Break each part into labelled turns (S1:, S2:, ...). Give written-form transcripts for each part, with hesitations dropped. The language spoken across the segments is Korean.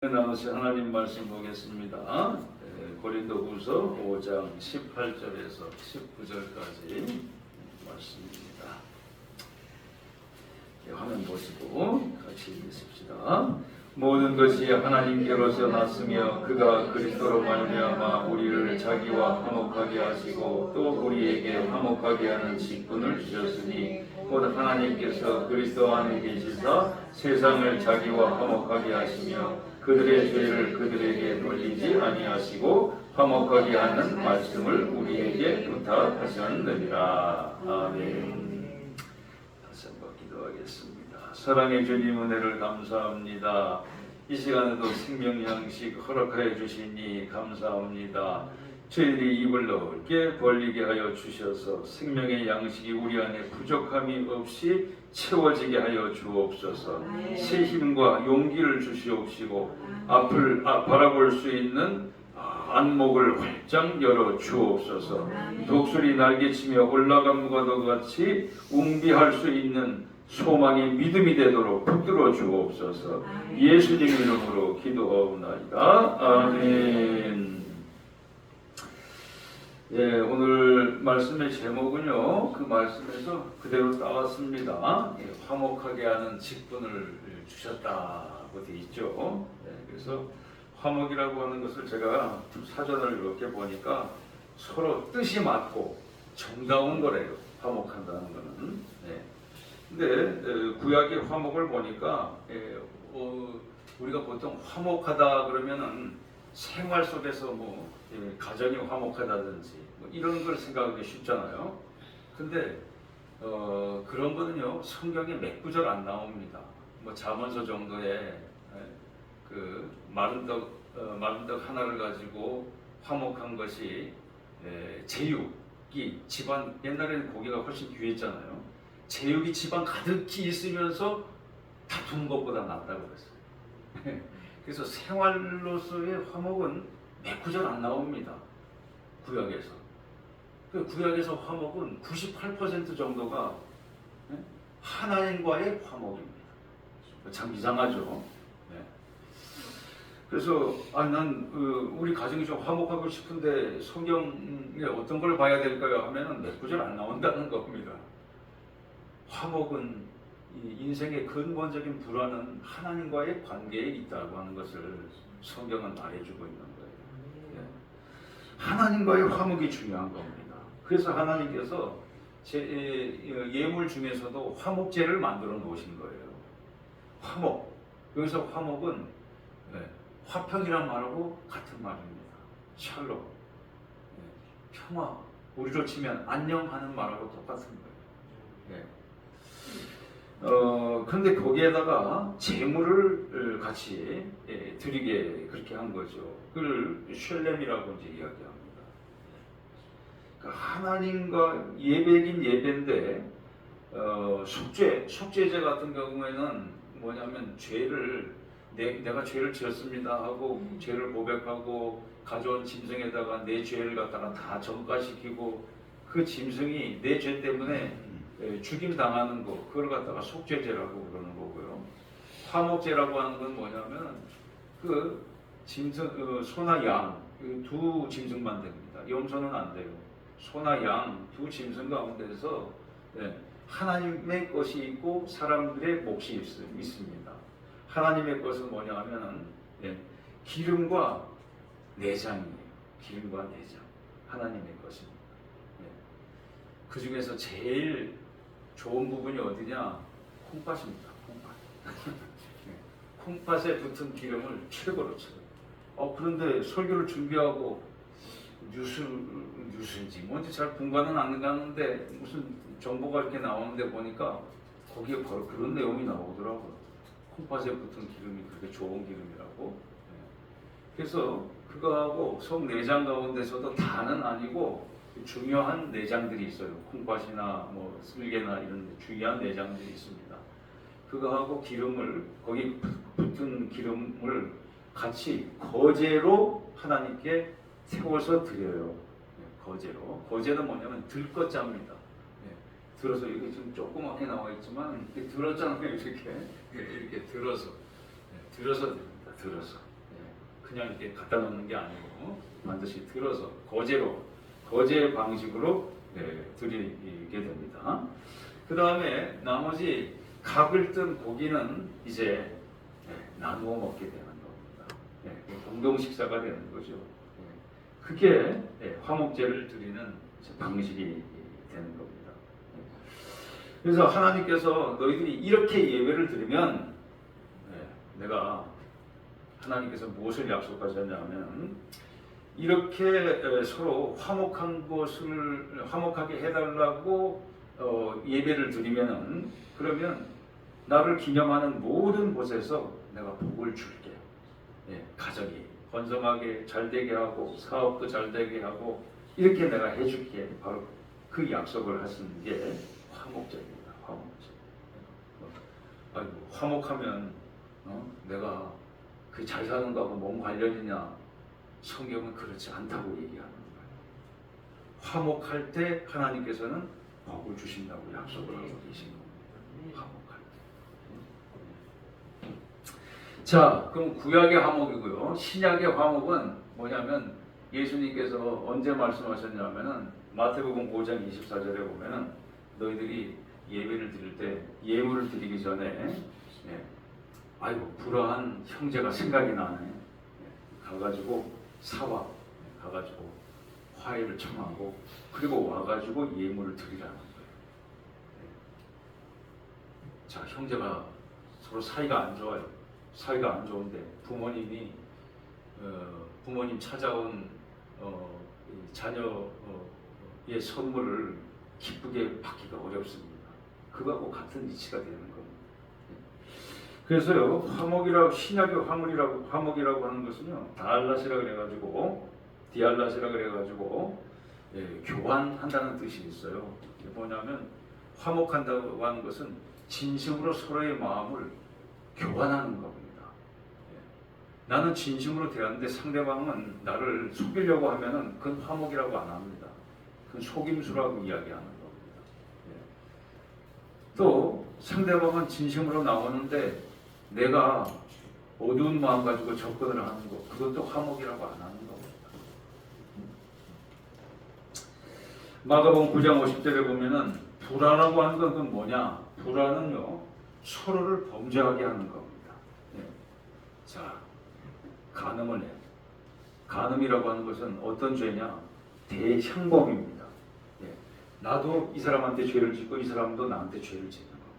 S1: 나누신 하나님 말씀 보겠습니다. 고린도후서 5장 18절에서 19절까지 말씀입니다. 화면 보시고 같이 읽으십시다. 모든 것이 하나님께로서 났으며 그가 그리스도로 말미암아 우리를 자기와 화목하게 하시고 또 우리에게 화목하게 하는 직분을 주셨으니 곧 하나님께서 그리스도 안에 계시사 세상을 자기와 화목하게 하시며 그들의 죄를 그들에게 돌리지 아니하시고 화목하게 하는 말씀을 우리에게 부탁하셨느니라. 아멘. 다시 한번 기도하겠습니다. 사랑의 주님 은혜를 감사합니다. 이 시간에도 생명 양식 허락하여 주시니 감사합니다. 저희들이 입을 넓게 벌리게 하여 주셔서 생명의 양식이 우리 안에 부족함이 없이 채워지게 하여 주옵소서. 새 힘과 용기를 주시옵시고 앞을 바라볼 수 있는 안목을 활짝 열어 주옵소서. 독수리 날개치며 올라간 무가도 같이 웅비할 수 있는 소망의 믿음이 되도록 붙들어 주옵소서. 예수님 이름으로 기도하옵나이다. 아멘. 예, 오늘 말씀의 제목은요, 그 말씀에서 그대로 따왔습니다. 예, 화목하게 하는 직분을 주셨다고 되어 있죠. 예, 그래서 화목이라고 하는 것을 제가 사전을 이렇게 보니까 서로 뜻이 맞고 정다운 거래요. 화목한다는 거는. 예. 근데 구약의 화목을 보니까 우리가 보통 화목하다 그러면은 생활 속에서 가정이 화목하다든지 이런 걸 생각하기 쉽잖아요. 근데 그런 거는요 성경에 몇 구절 안 나옵니다. 잠언서 정도의 그 마른 떡 하나를 가지고 화목한 것이 제육이 집안, 옛날에는 고기가 훨씬 귀했잖아요. 제육이 집안 가득히 있으면서 다투는 것보다 낫다고 그랬어요. 그래서 생활로서의 화목은 몇 구절 안 나옵니다. 구약에서. 그 구약에서 화목은 98% 정도가 하나님과의 화목입니다. 참 이상하죠. 그래서 난 우리 가정이 좀 화목하고 싶은데 성경에 어떤 걸 봐야 될까요? 하면은 몇 구절 안 나온다는 겁니다. 화목은 인생의 근본적인 불안은 하나님과의 관계에 있다고 하는 것을 성경은 말해주고 있는 거예요. 하나님과의 화목이 중요한 겁니다. 그래서 하나님께서 예물 중에서도 화목제를 만들어 놓으신 거예요. 화목. 여기서 화목은 화평이란 말하고 같은 말입니다. 샬롬. 평화. 우리로 치면 안녕하는 말하고 똑같은 거예요. 근데 거기에다가 재물을 같이 드리게 그렇게 한 거죠. 그걸 쉘렘이라고 이제 이야기합니다. 그러니까 하나님과 예배긴 예배인데 속죄제 같은 경우에는 뭐냐면 내가 죄를 지었습니다 하고 죄를 고백하고 가져온 짐승에다가 내 죄를 갖다가 다 전가시키고 그 짐승이 내 죄 때문에 죽임 당하는 거, 그걸 갖다가 속죄제라고 그러는 거고요. 화목제라고 하는 건 뭐냐면 그 짐승, 소나 양 두 짐승만 됩니다. 염소는 안 돼요. 소나 양 두 짐승 가운데서 하나님의 것이 있고 사람들의 몫이 있습니다. 하나님의 것은 뭐냐면은 기름과 내장이에요. 기름과 내장, 하나님의 것입니다. 그 중에서 제일 좋은 부분이 어디냐? 콩팥입니다. 콩팥에 붙은 기름을 최고로 쳐요. 그런데 설교를 준비하고 뉴스인지 뭔지 잘 분간은 안 가는데 무슨 정보가 이렇게 나오는데 보니까 거기에 바로 그런 내용이 나오더라고요. 콩팥에 붙은 기름이 그렇게 좋은 기름이라고. 그래서 그거하고 속 내장 가운데서도 다는 아니고 중요한 내장들이 있어요. 콩팥이나 쓸개나 이런 중요한 내장들이 있습니다. 그거하고 거기 붙은 기름을 같이 거제로 하나님께 세워서 드려요. 거제는 뭐냐면 들것자입니다. 들어서 이게 좀 조그맣게 나와 있지만 들었잖아요. 이렇게 들어서 드립니다. 들어서. 그냥 이렇게 갖다 놓는 게 아니고 반드시 들어서 거제 방식으로 드리게 됩니다. 그 다음에 나머지 각을 뜬 고기는 이제 나누어 먹게 되는 겁니다. 공동 식사가 되는 거죠. 그게 화목제를 드리는 방식이 되는 겁니다. 그래서 하나님께서 너희들이 이렇게 예배를 드리면 내가 하나님께서 무엇을 약속하셨냐면 이렇게 서로 화목하게 해달라고 예배를 드리면은 그러면 나를 기념하는 모든 곳에서 내가 복을 줄게. 가정이 번성하게 잘 되게 하고 사업도 잘 되게 하고 이렇게 내가 해줄게. 바로 그 약속을 하시는 게 화목제입니다. 화목제. 아이고 화목하면 내가 그 잘 사는 거하고 뭔 관련이냐? 성경은 그렇지 않다고 얘기하는 거예요. 화목할 때 하나님께서는 복을 주신다고 약속을 하고 계신 겁니다. 화목할 때. 자, 그럼 구약의 화목이고요. 신약의 화목은 뭐냐면 예수님께서 언제 말씀하셨냐면은 마태복음 5장 24절에 보면은 너희들이 예배를 드릴 때 예물을 드리기 전에 아이고 불화한 형제가 생각이 나네. 가가지고 사와 가가지고 화해를 청하고 그리고 와가지고 예물을 드리라는 거예요. 자, 형제가 서로 사이가 안 좋아요. 사이가 안 좋은데 부모님 찾아온 자녀의 선물을 기쁘게 받기가 어렵습니다. 그거하고 같은 이치가 되는 겁니다. 그래서요, 화목이라고 신약의 화목이라고 하는 것은요, 다알라시라 그래가지고 디알라시라 그래가지고 교환한다는 뜻이 있어요. 뭐냐면 화목한다고 하는 것은 진심으로 서로의 마음을 교환하는 겁니다. 나는 진심으로 대하는데 상대방은 나를 속이려고 하면은 그건 화목이라고 안 합니다. 그건 속임수라고 이야기하는 겁니다. 또 상대방은 진심으로 나오는데 내가 어두운 마음 가지고 접근을 하는 것, 그것도 화목이라고 안 하는 겁니다. 마가복음 9장 50절에 보면은 불화라고 하는 건 그건 뭐냐? 불화는요, 서로를 범죄하게 하는 겁니다. 자, 간음을 해요. 간음이라고 하는 것은 어떤 죄냐? 대향범입니다. 나도 이 사람한테 죄를 짓고 이 사람도 나한테 죄를 짓는 겁니다.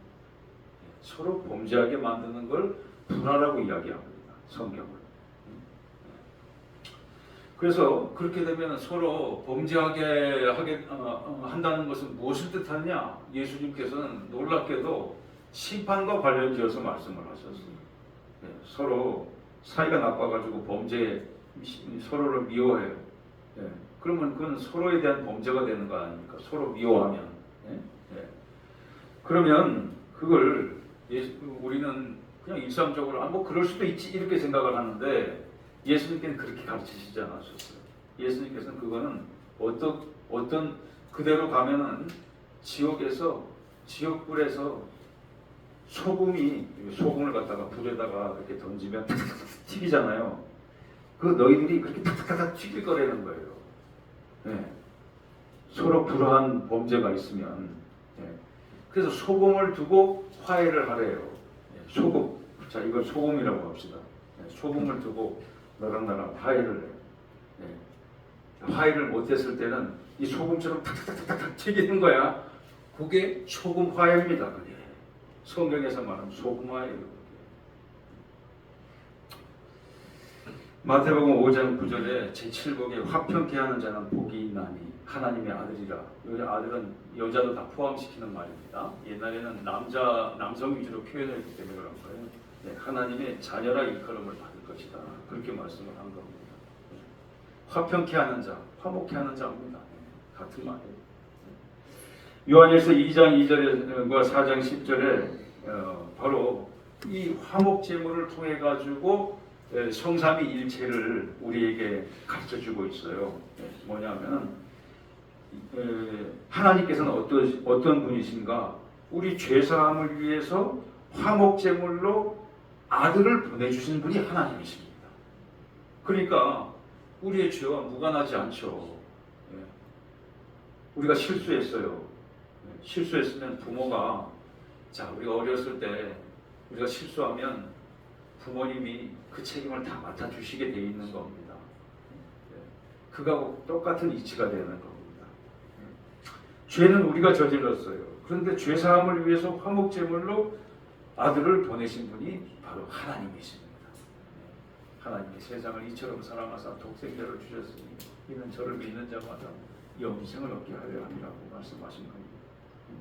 S1: 서로 범죄하게 만드는 걸 불화라고 이야기합니다. 성경은. 그래서 그렇게 되면 서로 범죄하게 한다는 것은 무엇을 뜻하느냐? 예수님께서는 놀랍게도 심판과 관련지어서 말씀을 하셨어요. 서로 사이가 나빠가지고 서로를 미워해요. 그러면 그건 서로에 대한 범죄가 되는 거 아닙니까? 서로 미워하면. 그러면 그걸 우리는 그냥 일상적으로 뭐 그럴 수도 있지 이렇게 생각을 하는데 예수님께는 그렇게 가르치시지 않으셨어요. 예수님께서는 그거는 어떤 그대로 가면은 지옥불에서 소금을 갖다가 불에다가 이렇게 던지면 튀기잖아요. 그 너희들이 그렇게 탁탁탁 튀길 거라는 거예요. 서로 불화한 범죄가 있으면. 그래서 소금을 두고 화해를 하래요. 소금. 자, 이걸 소금이라고 합시다. 소금을 두고 너랑 나랑 화해를 해요. 화해를 못했을 때는 이 소금처럼 탁탁탁탁 튀기는 거야. 그게 소금 화해입니다. 그게. 성경에서 말하는 소금 화해예요. 마태복음 5장 9절에 제7복에 화평케 하는 자는 복이 있나니 하나님의 아들이라. 여기 아들은 여자도 다 포함시키는 말입니다. 옛날에는 남성 위주로 표현했기 때문에 그런 거예요. 하나님의 자녀라 일컬음을 받을 것이다. 그렇게 말씀을 한 겁니다. 화평케 하는 자, 화목케 하는 자입니다. 같은 말이에요. 요한일서 2장 2절과 4장 10절에 바로 이 화목제물을 통해 가지고 성삼위일체를 우리에게 가르쳐주고 있어요. 뭐냐면은 하나님께서는 어떤 분이신가? 우리 죄사함을 위해서 화목제물로 아들을 보내주신 분이 하나님이십니다. 그러니까 우리의 죄와 무관하지 않죠. 예. 우리가 실수했어요. 예. 실수했으면 부모가 우리가 어렸을 때 우리가 실수하면 부모님이 그 책임을 다 맡아주시게 돼 있는 겁니다. 예. 그거하고 똑같은 이치가 되는 겁니다. 예. 죄는 우리가 저질렀어요. 그런데 죄사함을 위해서 화목제물로 아들을 보내신 분이 바로 하나님이십니다. 하나님이 세상을 이처럼 사랑하사 독생자를 주셨으니 이는 저를 믿는 자마다 영생을 얻게 하려 함이라고 말씀하신 겁니다.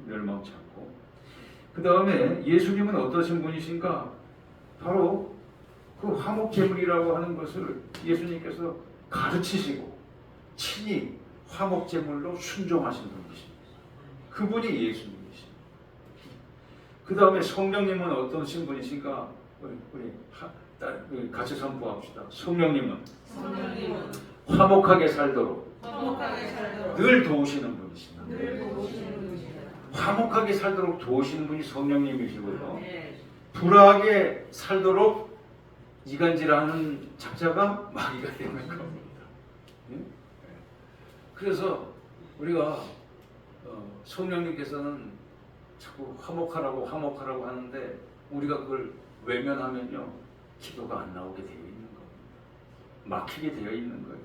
S1: 멸망치 않고. 그 다음에 예수님은 어떠신 분이신가? 바로 그 화목제물이라고 하는 것을 예수님께서 가르치시고 친히 화목제물로 순종하신 분이십니다. 그분이 예수님이십니다. 그 다음에 성령님은 어떠신 분이신가? 우리 같이 선포합시다. 성령님은 화목하게 살도록 늘 도우시는 분이십니다. 화목하게 살도록 도우시는 분이 성령님이시고요. 불화하게 살도록 이간질하는 작자가 마귀가 되는 겁니다. 그래서 우리가 성령님께서는 자꾸 화목하라고 하는데 우리가 그걸 외면하면요 기도가 안 나오게 되어 있는 겁니다. 막히게 되어 있는 거예요.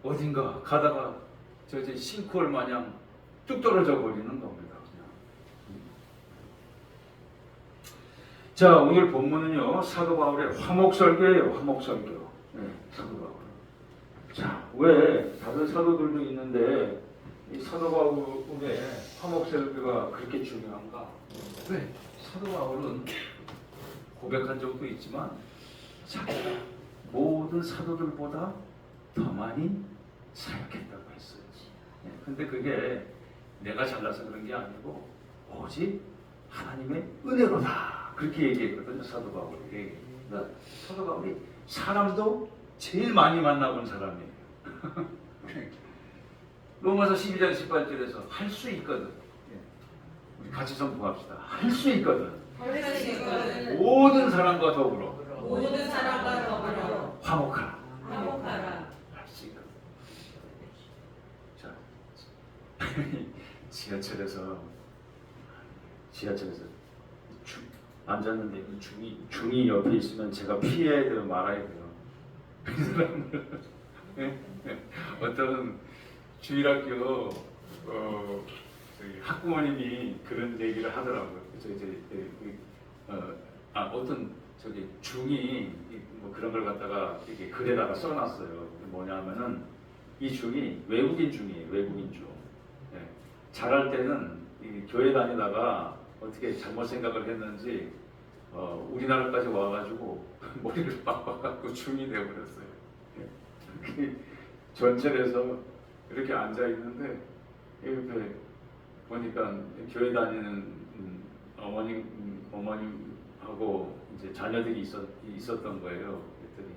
S1: 어딘가 가다가 저 싱크홀 마냥 뚝 떨어져 버리는 겁니다. 그냥. 자, 오늘 본문은요 사도 바울의 화목설교예요. 화목설교. 네, 사도 바울. 자, 왜 다른 사도들도 있는데 이 사도 바울의 화목설교가 그렇게 중요한가? 왜? 사도 바울은 고백한 적도 있지만 자기가 모든 사도들보다 더 많이 사역했다고 했어요. 근데 그게 내가 잘나서 그런 게 아니고 오직 하나님의 은혜로다. 그렇게 얘기했거든요. 사도 바울이. 그러니까 사도 바울이 사람도 제일 많이 만나본 사람이에요. 로마서 12장 18절에서 할 수 있거든. 우리 같이 선포합시다. 할 수 있거든. 모든 사람과 더불어 화목하라. 할 수 있거든. 자, 지하철에서 앉았는데 중이 옆에 있으면 제가 피해야 돼요, 말아야 돼요. 어떤 주일학교 학부모님이 그런 얘기를 하더라고요. 어떤 중이 뭐 그런 걸 갖다가 이렇게 글에다가 써놨어요. 뭐냐면은 이 중이 외국인 중이에요. 외국인 중. 예. 자랄 때는 이 교회 다니다가 어떻게 잘못 생각을 했는지 우리나라까지 와가지고 머리를 빡빡갖고 중이 되어버렸어요. 예. 전철에서 이렇게 앉아 있는데 옆에 보니까 교회 다니는 어머님하고 이제 자녀들이 있었던 거예요. 그랬더니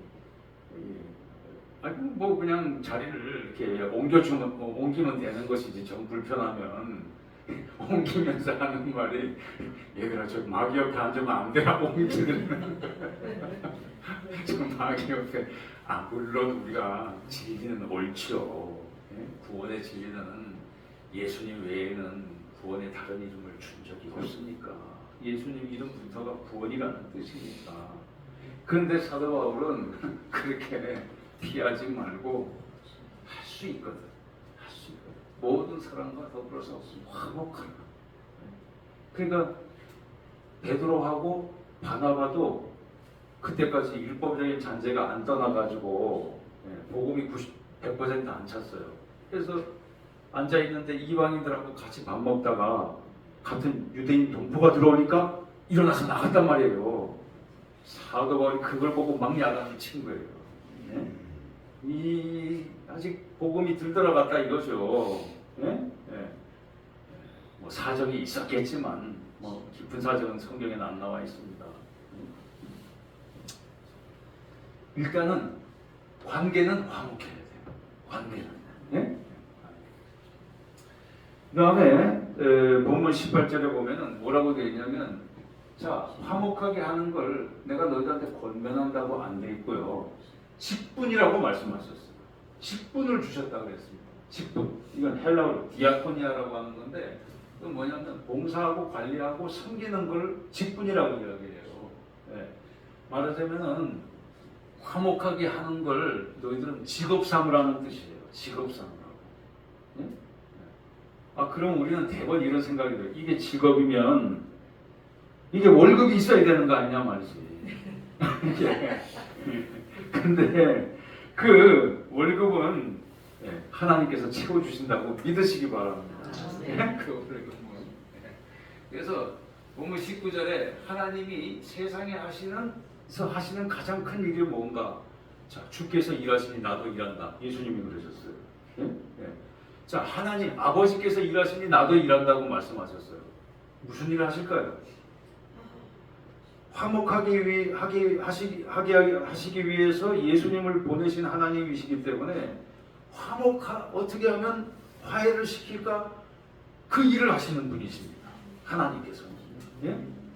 S1: 아니 뭐 그냥 자리를 이렇게 옮기면 되는 것이지 좀 불편하면 옮기면서 하는 말이 얘들아 저 마귀 옆에 앉으면 안 돼라고 옮기는 저 마귀 옆에 물론 우리가 진리는 옳지요. 구원의 진리는 예수님 외에는 구원의 다른 이름을 준 적이 없으니까 예수님 이름부터가 구원이라는 뜻이니까. 그런데 사도 바울은 그렇게 피하지 말고 할 수 있거든. 할 수 있거든. 모든 사람과 더불어서 화목하라. 그러니까 베드로하고 바나바도 그때까지 율법적인 잔재가 안 떠나가지고 복음이 100% 안 찼어요. 그래서 앉아 있는데 이방인들하고 같이 밥 먹다가 같은 유대인 동포가 들어오니까 일어나서 나갔단 말이에요. 사도 바울이 그걸 보고 막 야단을 친 거예요. 네? 아직 복음이 들들어갔다 이거죠. 네? 네. 뭐 사정이 있었겠지만 뭐 깊은 사정은 성경에는 안 나와 있습니다. 일단은 관계는 화목해야 돼요. 관계는. 네? 그 다음에 본문 18절에 보면은 뭐라고 되어 있냐면 자, 화목하게 하는 걸 내가 너희들한테 권면한다고 안 돼 있고요. 직분이라고 말씀하셨어요. 직분을 주셨다고 그랬습니다. 직분. 이건 헬라어로 디아코니아라고 하는 건데, 그건 뭐냐면 봉사하고 관리하고 섬기는 걸 직분이라고 이야기해요. 네. 말하자면은 화목하게 하는 걸 너희들은 직업 삼으라는 뜻이에요. 직업 삼으라고. 네? 아, 그럼 우리는 대번 이런 생각이 들어요. 이게 직업이면 이게 월급이 있어야 되는 거 아니냐 말이지. 근데 그 월급은 하나님께서 채워주신다고 믿으시기 바랍니다. 그 월급은. 그래서 본문 19절에 하나님이 세상에 하시는 가장 큰 일이 뭔가? 자, 주께서 일하시니 나도 일한다. 예수님이 그러셨어요. 자, 하나님 아버지께서 일하시니 나도 일한다고 말씀하셨어요. 무슨 일을 하실까요? 화목하게 하시기 위해서 예수님을 보내신 하나님이시기 때문에 어떻게 하면 화해를 시킬까? 그 일을 하시는 분이십니다. 하나님께서는.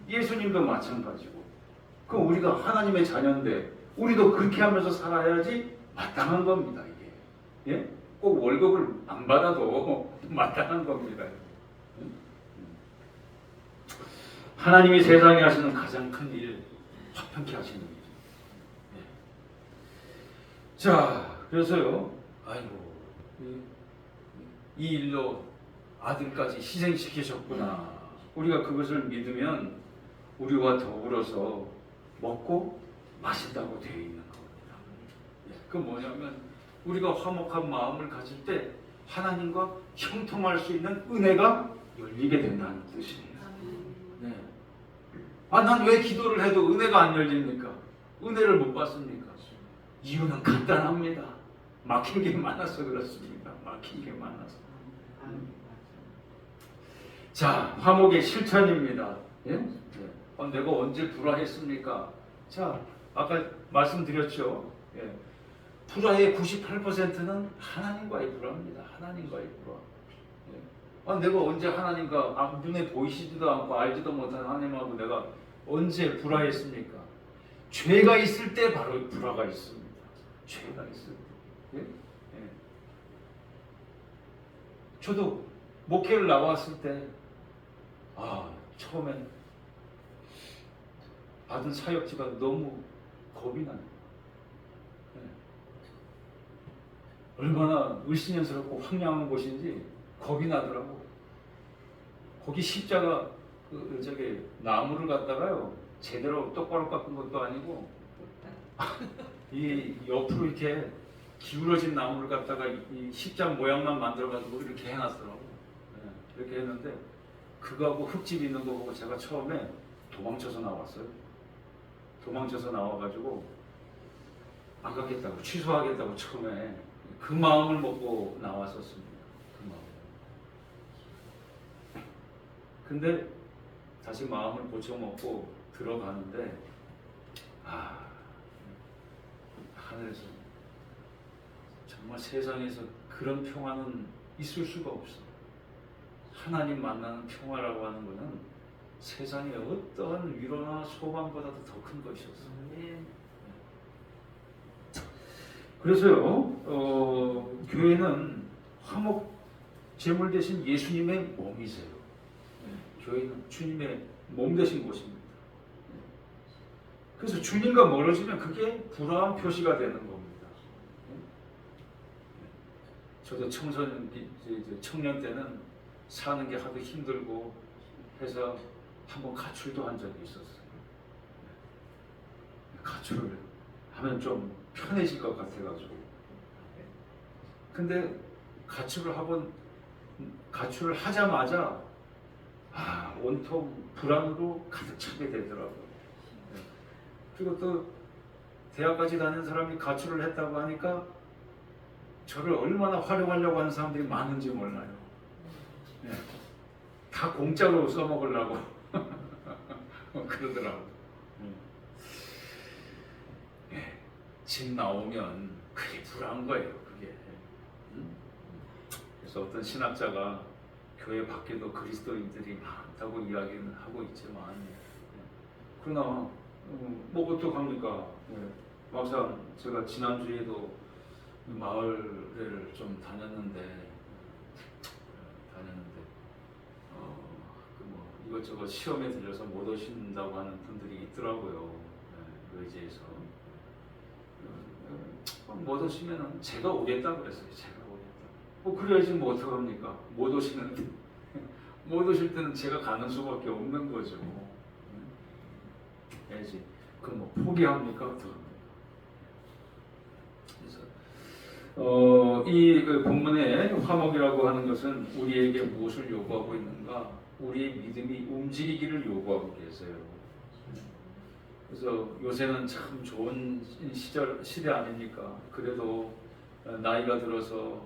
S1: 예수님도 마찬가지고. 그럼 우리가 하나님의 자녀인데 우리도 그렇게 하면서 살아야지 마땅한 겁니다. 이게. 꼭 월급을 안 받아도 마땅한 겁니다. 하나님이 세상에 하시는 가장 큰 일, 화평케 하시는 일. 자, 그래서요, 아이고, 이 일로 아들까지 희생시키셨구나. 우리가 그것을 믿으면 우리와 더불어서 먹고 마신다고 되어 있는 겁니다. 그 뭐냐면 우리가 화목한 마음을 가질 때 하나님과 형통할 수 있는 은혜가 열리게 된다는 뜻이에요. 네. 아, 난 왜 기도를 해도 은혜가 안 열립니까? 은혜를 못 받습니까? 이유는 간단합니다. 막힌 게 많아서 그렇습니다. 막힌 게 많아서. 자, 화목의 실천입니다. 내가 언제 불화했습니까? 자, 아까 말씀드렸죠. 불화의 98%는 하나님과의 불화입니다. 하나님과의 불화. 내가 언제 하나님과 눈에 보이시지도 않고 알지도 못한 하나님하고 내가 언제 불화했습니까? 죄가 있을 때 바로 불화가 있습니다. 죄가 있을 때. 저도 목회를 나왔을 때 처음엔 받은 사역지가 너무 겁이 나요. 얼마나 을씨년스럽고 황량한 곳인지 겁이 나더라고. 거기 십자가 나무를 갖다가요 제대로 똑바로 깎은 것도 아니고 이 옆으로 이렇게 기울어진 나무를 갖다가 이 십자 모양만 만들어가지고 이렇게 해놨더라고. 이렇게 했는데 그거하고 흙집 있는 거 보고 제가 처음에 도망쳐서 나왔어요. 도망쳐서 나와가지고 안 갖겠다고 취소하겠다고 처음에 그 마음을 먹고 나왔었습니다. 그 마음. 근데 다시 마음을 고쳐먹고 들어가는데 하늘에서 정말 세상에서 그런 평화는 있을 수가 없어. 하나님 만나는 평화라고 하는 것은 세상의 어떠한 위로나 소망보다도 더 큰 것이었어. 그래서요, 교회는 화목 제물 대신 예수님의 몸이세요. 교회는 주님의 몸 되신 곳입니다. 그래서 주님과 멀어지면 그게 불화한 표시가 되는 겁니다. 저도 청년 때는 사는 게 하도 힘들고 해서 한번 가출도 한 적이 있었어요. 가출을 하면 좀 편해질 것 같아가지고. 근데 가출을 하자마자 온통 불안으로 가득 차게 되더라고요. 그리고 또 대학까지 다니는 사람이 가출을 했다고 하니까 저를 얼마나 활용하려고 하는 사람들이 많은지 몰라요. 다 공짜로 써먹으려고 그러더라고요. 집 나오면 그게 불안한 거예요. 그게. 그래서 어떤 신학자가 교회 밖에도 그리스도인들이 많다고 이야기는 하고 있지만 그러나 뭐 어떡합니까? 막상 제가 지난주에도 마을을 좀 다녔는데 그뭐 이것저것 시험에 들려서 못 오신다고 하는 분들이 있더라고요. 의제에서 못 오시면은 제가 오겠다고 그랬어요. 제가 오겠다. 그래야지 뭐 어떡합니까? 못 오시는데 못 오실 때는 제가 가는 수밖에 없는 거죠. 해야지. 그럼 뭐 포기합니까? 어떡합니까? 그래서 이 본문의 화목이라고 하는 것은 우리에게 무엇을 요구하고 있는가? 우리의 믿음이 움직이기를 요구하고 계세요. 그래서 요새는 참 좋은 시대 아닙니까? 그래도 나이가 들어서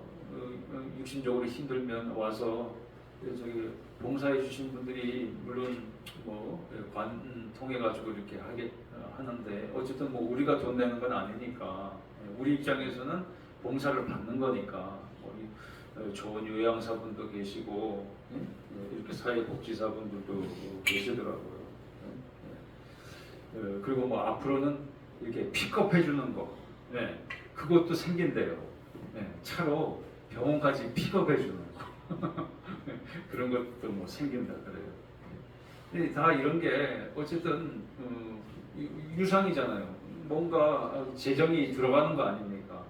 S1: 육신적으로 힘들면 와서 저기 봉사해 주신 분들이 물론 뭐 관 통해 가지고 이렇게 하는데 어쨌든 뭐 우리가 돈 내는 건 아니니까 우리 입장에서는 봉사를 받는 거니까 좋은 요양사분도 계시고 이렇게 사회복지사분들도 계시더라고요. 그리고 뭐 앞으로는 이렇게 픽업해 주는 거, 그것도 생긴대요. 차로 병원까지 픽업해 주는 거. 그런 것도 뭐 생긴다 그래요. 다 이런 게 어쨌든 유상이잖아요. 뭔가 재정이 들어가는 거 아닙니까?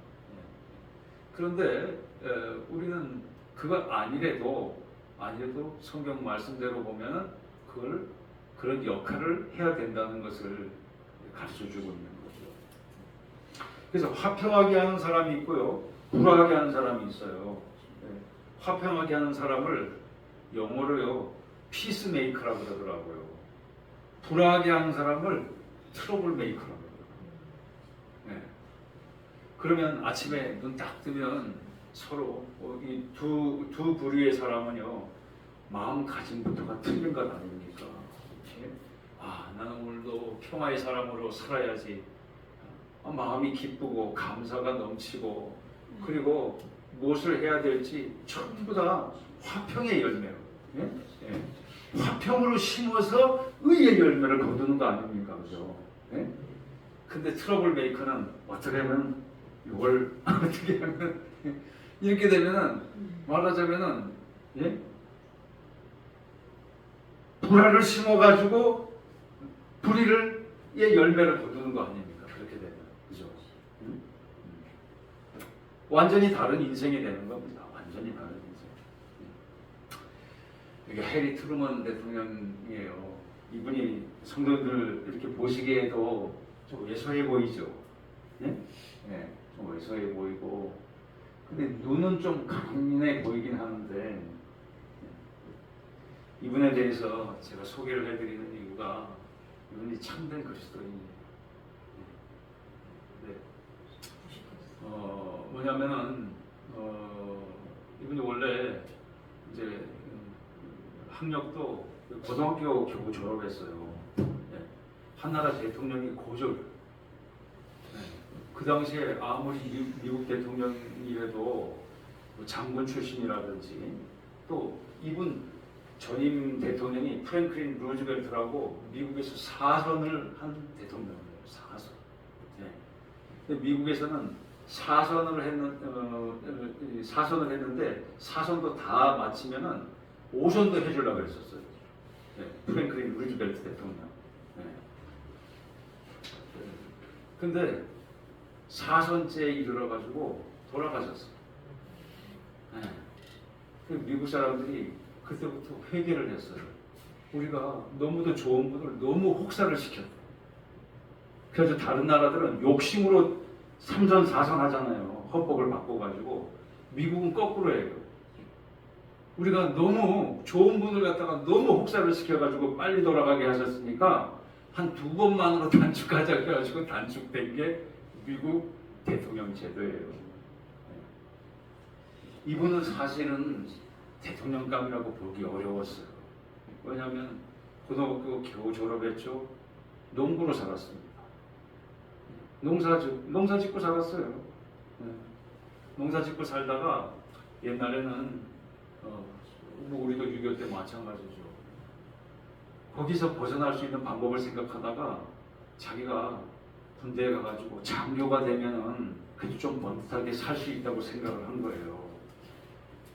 S1: 그런데 우리는 그거 아니래도 성경 말씀대로 보면 그런 역할을 해야 된다는 것을 가르쳐 주고 있는 거죠. 그래서 화평하게 하는 사람이 있고요, 불화하게 하는 사람이 있어요. 화평하게 하는 사람을 영어로요 피스메이커라고 그러더라고요. 불화하게 하는 사람을 트러블 메이커라고 그러더라고요. 그러면 아침에 눈 딱 뜨면 서로 이 두 부류의 사람은요 마음가짐부터가 틀린 것 아닙니까? 나는 오늘도 평화의 사람으로 살아야지. 마음이 기쁘고 감사가 넘치고 그리고 무엇을 해야 될지 전부 다 화평의 열매로 화평으로 심어서 의의 열매를 거두는 거 아닙니까? 그죠? 근데 트러블 메이커는 어떻게 하면 이걸 어떻게 하면 이렇게 되면은 말하자면은 불화를 심어가지고 불의를 열매를 거두는 거 아닙니까? 그렇게 되면 그죠? 완전히 다른 인생이 되는 겁니다. 완전히 다른 인생. 이게 해리 트루먼 대통령이에요. 이분이 성도들 이렇게 보시기에도 좀 왜소해 보이죠? 좀 왜소해 보이고, 근데 눈은 좀 강인해 보이긴 하는데 이분에 대해서 제가 소개를 해드리는 이유가 이분이 참된 그리스도인이에요. 뭐냐면은 이분이 원래 이제 학력도 고등학교 겨우 졸업했어요. 한나라 대통령이 고졸. 그 당시에 아무리 미국 대통령이라도 장군 출신이라든지 또 이분 전임 대통령이 프랭클린 루즈벨트라고 미국에서 사선을 한 대통령이에요. 사선. 근데 미국에서는 사선을 했는데 사선도 다 마치면은 5선도 해주려고 했었어요. 프랭클린 루즈벨트 대통령. 근데 4선째에 이르러가지고 돌아가셨어요. 미국 사람들이 그때부터 회개를 했어요. 우리가 너무도 좋은 분을 너무 혹사를 시켰다. 그래서 다른 나라들은 욕심으로 3선 4선 하잖아요. 헌법을 바꿔가지고. 미국은 거꾸로 해요. 우리가 너무 좋은 분을 갖다가 너무 혹사를 시켜가지고 빨리 돌아가게 하셨으니까 한 2번만으로 단축하자 그래가지고 단축된 게 미국 대통령 제도예요. 이분은 사실은 대통령감이라고 보기 어려웠어요. 왜냐하면 고등학교 겨우 졸업했죠. 농부로 살았습니다. 농사 짓고 살았어요. 농사 짓고 살다가 옛날에는 뭐 우리도 6.25 때 마찬가지죠. 거기서 벗어날 수 있는 방법을 생각하다가 자기가 군대에 가가지고 장교가 되면은 그래도 좀 번듯하게 살 수 있다고 생각을 한 거예요.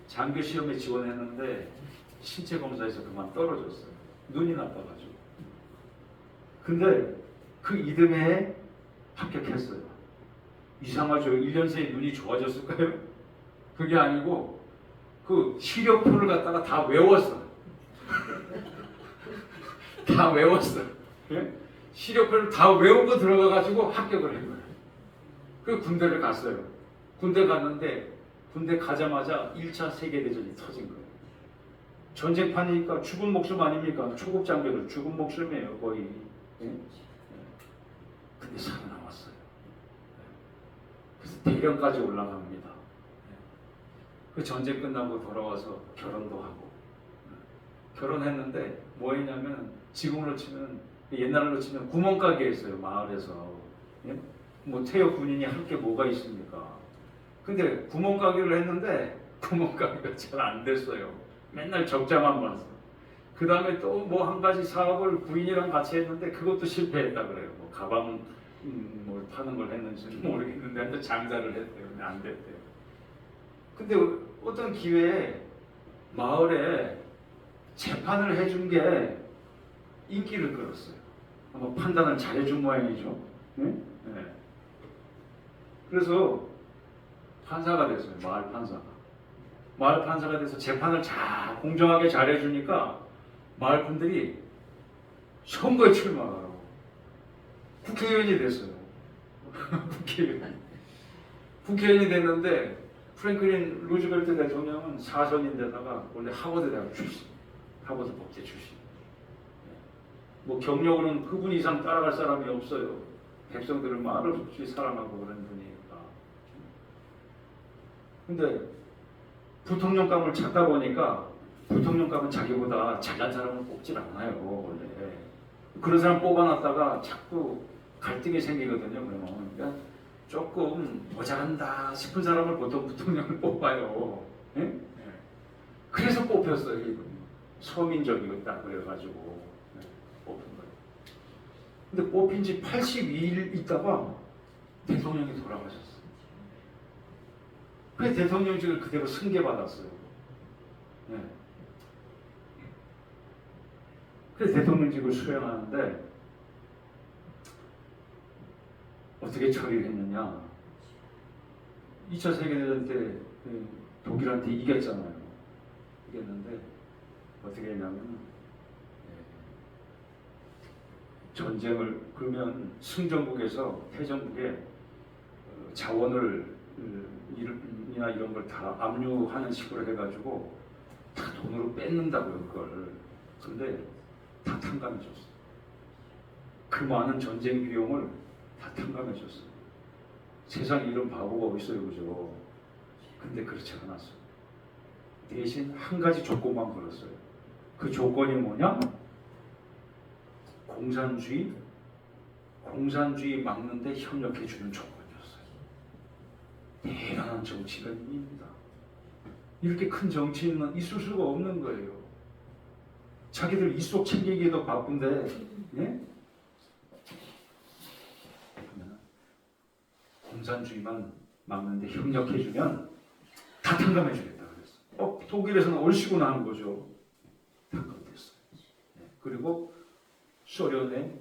S1: 장교 시험에 지원했는데 신체 검사에서 그만 떨어졌어요. 눈이 나빠가지고. 근데 그 이듬해에 합격했어요. 이상하죠. 1년 새에 눈이 좋아졌을까요? 그게 아니고 그 시력표를 갖다가 다 외웠어. 다 외웠어. 예? 시력표를 다 외우고 들어가가지고 합격을 한 거예요. 그 군대를 갔어요. 군대 갔는데 군대 가자마자 1차 세계대전이 터진 거예요. 전쟁판이니까 죽은 목숨 아닙니까? 초급 장교들 죽은 목숨이에요, 거의. 예? 근데 살아남았어요. 그래서 대령까지 올라갑니다. 그 전쟁 끝나고 돌아와서 결혼도 하고. 결혼했는데 뭐 했냐면 지금으로 치면 옛날로 치면 구멍가게 했어요, 마을에서. 예? 뭐 퇴역 군인이 할 게 뭐가 있습니까? 근데 구멍가게를 했는데 구멍가게가 잘 안 됐어요. 맨날 적자만 봤어. 그 다음에 또 뭐 한 가지 사업을 부인이랑 같이 했는데 그것도 실패했다 그래요. 뭐 가방 뭘 파는 걸 했는지는 모르겠는데 하여튼 장사를 했대요. 근데 안 됐대요. 근데 어떤 기회에 마을에 재판을 해준 게 인기를 끌었어요. 아마 판단을 잘해준 모양이죠. 네? 네. 그래서 판사가 됐어요. 마을 판사가. 마을 판사가 돼서 재판을 잘 공정하게 잘해주니까 마을 분들이 선거에 출마해요. 국회의원이 됐어요. 국회의원이 됐는데 프랭클린 루즈벨트 대통령은 사선인데다가 원래 하버드 대학 출신, 하버드 법대 출신. 뭐 경력으로는 그분 이상 따라갈 사람이 없어요. 백성들을 말을 없이 사랑하고 그런 분이니까. 근데 부통령감을 찾다 보니까 부통령감은 자기보다 잘난 사람을 뽑질 않아요, 원래. 그런 사람 뽑아놨다가 자꾸 갈등이 생기거든요, 그러면. 그러니까 조금 모자란다 싶은 사람을 보통 부통령을 뽑아요. 예? 예. 그래서 뽑혔어요, 이분. 서민적이었다 그래가지고 뽑힌 거예요. 근데 뽑힌 지 82일 있다가 대통령이 돌아가셨어요. 그래서 대통령직을 그대로 승계받았어요. 네. 그래서 대통령직을 수행하는데 어떻게 처리를 했느냐. 2차 세계대전 때 독일한테 이겼잖아요. 이겼는데 어떻게 했냐면 전쟁을 그러면 승전국에서 패전국에 자원을 이나 이런 걸 다 압류하는 식으로 해가지고 다 돈으로 뺏는다고요, 그걸. 근데 다 탕감해줬어요. 그 많은 전쟁 비용을 다 탕감해줬어요. 세상에 이런 바보가 어딨어요, 그죠? 근데 그렇지 않았어요. 대신 한 가지 조건만 걸었어요. 그 조건이 뭐냐? 공산주의 막는데 협력해주는 조건이었어요. 대단한 정치인입니다. 이렇게 큰 정치인은 있을 수가 없는 거예요. 자기들 이속 챙기기도 바쁜데, 예? 공산주의만 막는데 협력해주면 다 탕감해주겠다 그랬어. 독일에서는 얼씨구나 하는 거죠. 탕감됐어요. 그리고 소련에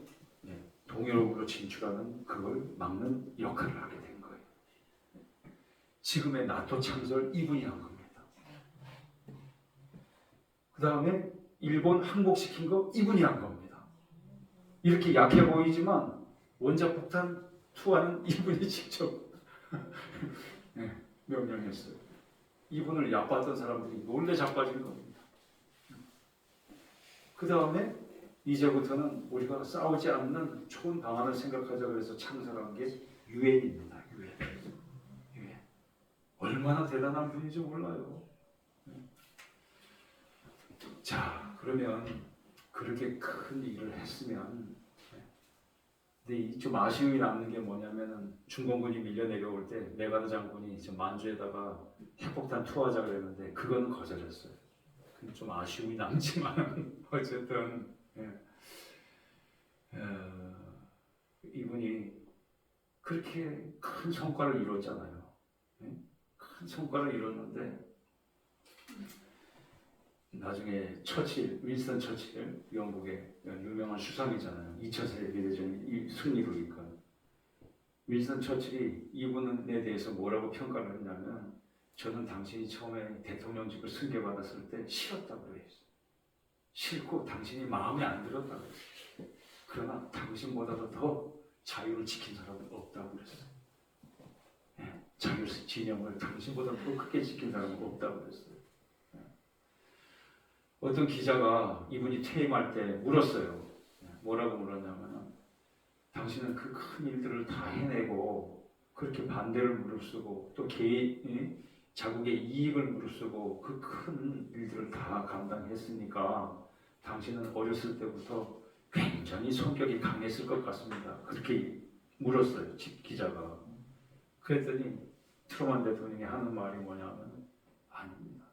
S1: 동유럽으로 진출하는 그걸 막는 역할을 하게 된 거예요. 지금의 나토 창설 이분이 한 겁니다. 그 다음에 일본 항복시킨 거 이분이 한 겁니다. 이렇게 약해 보이지만 원자폭탄 투하는 이분이 직접 명령했어요. 이분을 얕봤던 사람들이 놀래 자빠진 겁니다. 그 다음에 이제부터는 우리가 싸우지 않는 좋은 방안을 생각하자 그래서 창설한 게 유엔입니다. 유엔. 얼마나 대단한 분인지 몰라요. 자, 그러면 그렇게 큰 일을 했으면, 근데 좀 아쉬움이 남는 게 뭐냐면은 중공군이 밀려 내려올 때 메가드 장군이 만주에다가 핵폭탄 투하자 그랬는데 그건 거절했어요. 근데 좀 아쉬움이 남지만 어쨌든 이분이 그렇게 큰 성과를 이뤘잖아요. 큰 성과를 이뤘는데 나중에 처칠, 윈스턴 처칠, 영국의 유명한 수상이잖아요. 2차 세계대전 승리로 이끈 윈스턴 처칠이 이분에 대해서 뭐라고 평가를 했냐면, 저는 당신이 처음에 대통령직을 승계받았을 때 싫었다고 그랬어요. 싫고 당신이 마음에 안 들었다고 그랬어요. 그러나 당신보다도 더 자유를 지킨 사람은 없다고 그랬어요. 자유 진영을 당신보다 더 크게 지킨 사람은 없다고 그랬어요. 어떤 기자가 이분이 퇴임할 때 물었어요. 뭐라고 물었냐면, 당신은 그 큰 일들을 다 해내고 그렇게 반대를 무릅쓰고 또 개인 자국의 이익을 무릅쓰고 그 큰 일들을 다 감당했으니까 당신은 어렸을 때부터 굉장히 성격이 강했을 것 같습니다. 그렇게 물었어요, 기자가. 그랬더니 트루먼 대통령이 하는 말이 뭐냐면, 아닙니다.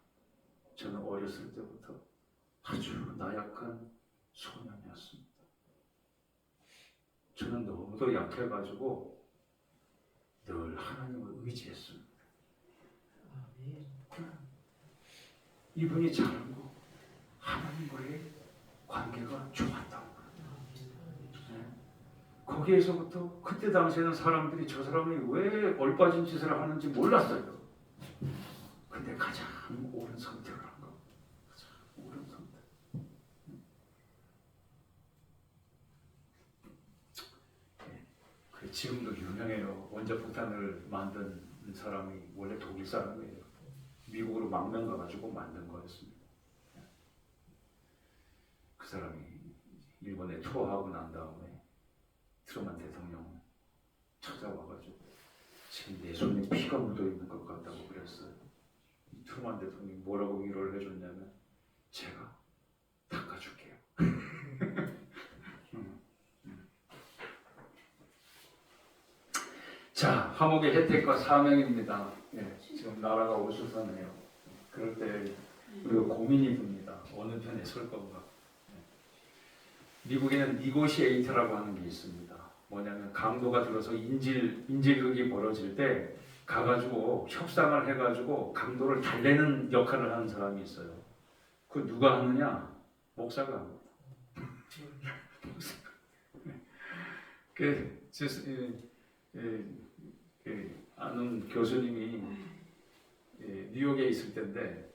S1: 저는 어렸을 때부터 아주 나약한 소년이었습니다. 저는 너무도 약해가지고 늘 하나님을 의지했습니다. 이분이 잘한 거, 하나님과의 관계가 좋았다고. 거기에서부터 그때 당시에는 사람들이 저 사람이 왜 얼빠진 짓을 하는지 몰랐어요. 근데 가장 옳은 선택을 한 거. 가장 옳은 선택. 그 지금도 유명해요. 원자폭탄을 만든 사람이 원래 독일 사람이에요. 미국으로 망명 가가지고 만든 거였습니다. 그 사람이 일본에 투어하고 난 다음에 트루먼 대통령 찾아와가지고 지금 내 손에 피가 묻어있는 것 같다고 그랬어요. 트루먼 대통령이 뭐라고 위로를 해줬냐면, 제가 닦아줄게요. 자, 화목의 혜택과 사명입니다. 지금 나라가 어수선해요. 그럴 때 우리가 고민이 듭니다. 어느 편에 설 건가. 미국에는 니고시에이터라고 하는 게 있습니다. 뭐냐면 강도가 들어서 인질극이 벌어질 때 가가지고 협상을 해가지고 강도를 달래는 역할을 하는 사람이 있어요. 그 누가 하느냐? 목사가 합니다. 아는 교수님이 뉴욕에 있을 때인데,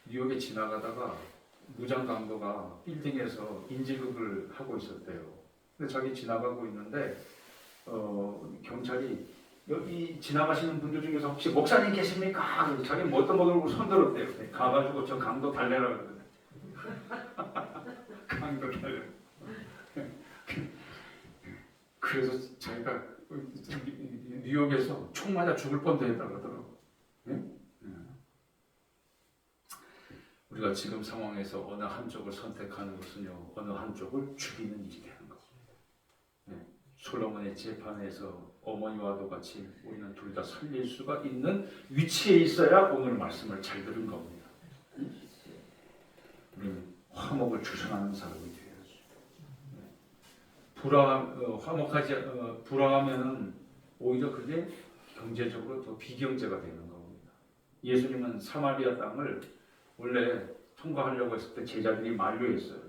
S1: 뉴욕에 지나가다가 무장 강도가 빌딩에서 인질극을 하고 있었대요. 근데 자기 지나가고 있는데 경찰이 여기 지나가시는 분들 중에서 혹시 목사님 계십니까? 자기 뭣도 모르고 손 들었대요. 가가지고 저 강도 달래라 그러더니 강도 달래. 그래서 자기가 뉴욕에서 총 맞아 죽을 뻔도 했다고 하더라고. 우리가 지금 상황에서 어느 한쪽을 선택하는 것은요, 어느 한쪽을 죽이는 일이 되는 겁니다. 솔로몬의 재판에서 어머니와도 같이 우리는 둘 다 살릴 수가 있는 위치에 있어야 오늘 말씀을 잘 들은 겁니다. 우리는 화목을 주선하는 사람이 되어야죠. 불화하면은 오히려 그게 경제적으로 더 비경제가 되는 겁니다. 예수님은 사마리아 땅을 원래 통과하려고 했을 때 제자들이 만류했어요.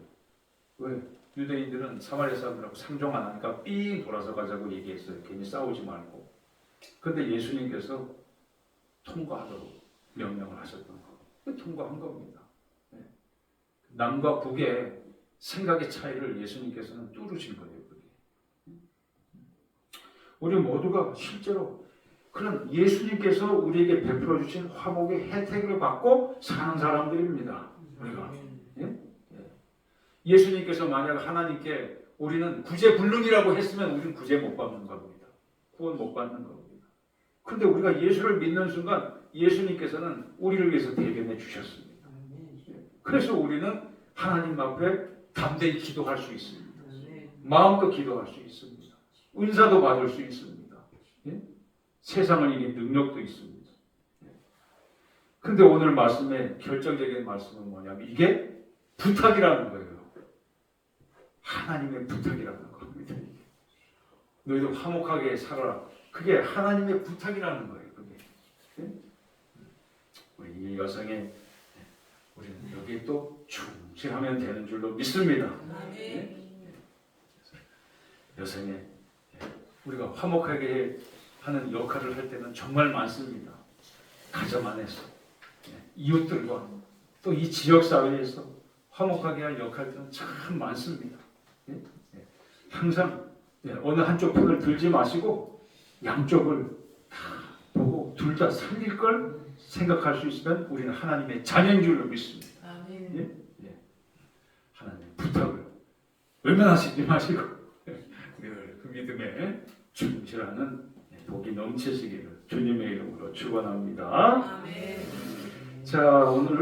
S1: 왜? 유대인들은 사마리아 사람들하고 상종 안 하니까 삥 돌아서 가자고 얘기했어요. 괜히 싸우지 말고. 근데 예수님께서 통과하도록 명령을 하셨던 거. 통과한 겁니다. 남과 북의 생각의 차이를 예수님께서는 뚫으신 거예요. 우리 모두가 실제로 그런 예수님께서 우리에게 베풀어 주신 화목의 혜택을 받고 사는 사람들입니다. 우리가. 예수님께서 만약 하나님께 우리는 구제불능이라고 했으면 우리는 구제 못 받는 겁니다. 구원 못 받는 겁니다. 그런데 우리가 예수를 믿는 순간 예수님께서는 우리를 위해서 대변해 주셨습니다. 그래서 우리는 하나님 앞에 담대히 기도할 수 있습니다. 마음껏 기도할 수 있습니다. 은사도 받을 수 있습니다. 세상을 이긴 능력도 있습니다. 그런데 오늘 말씀의 결정적인 말씀은 뭐냐면 이게 부탁이라는 거예요. 하나님의 부탁이라는 겁니다. 너희도 화목하게 살아라. 그게 하나님의 부탁이라는 거예요. 그게. 우리 이 여성의 우리는 여기에 또 충실하면 되는 줄로 믿습니다. 여성의 우리가 화목하게 하는 역할을 할 때는 정말 많습니다. 가정 안에서 이웃들과 또 이 지역 사회에서 화목하게 할 역할들은 참 많습니다. 항상 어느 한쪽 편을 들지 마시고 양쪽을 다 보고 둘 다 살릴 걸 생각할 수 있으면 우리는 하나님의 자녀인 줄로 믿습니다. 하나님의 부탁을 외면하시지 마시고 늘 그 믿음에 충실하는 복이 넘치시기를 주님의 이름으로 축원합니다. 자, 오늘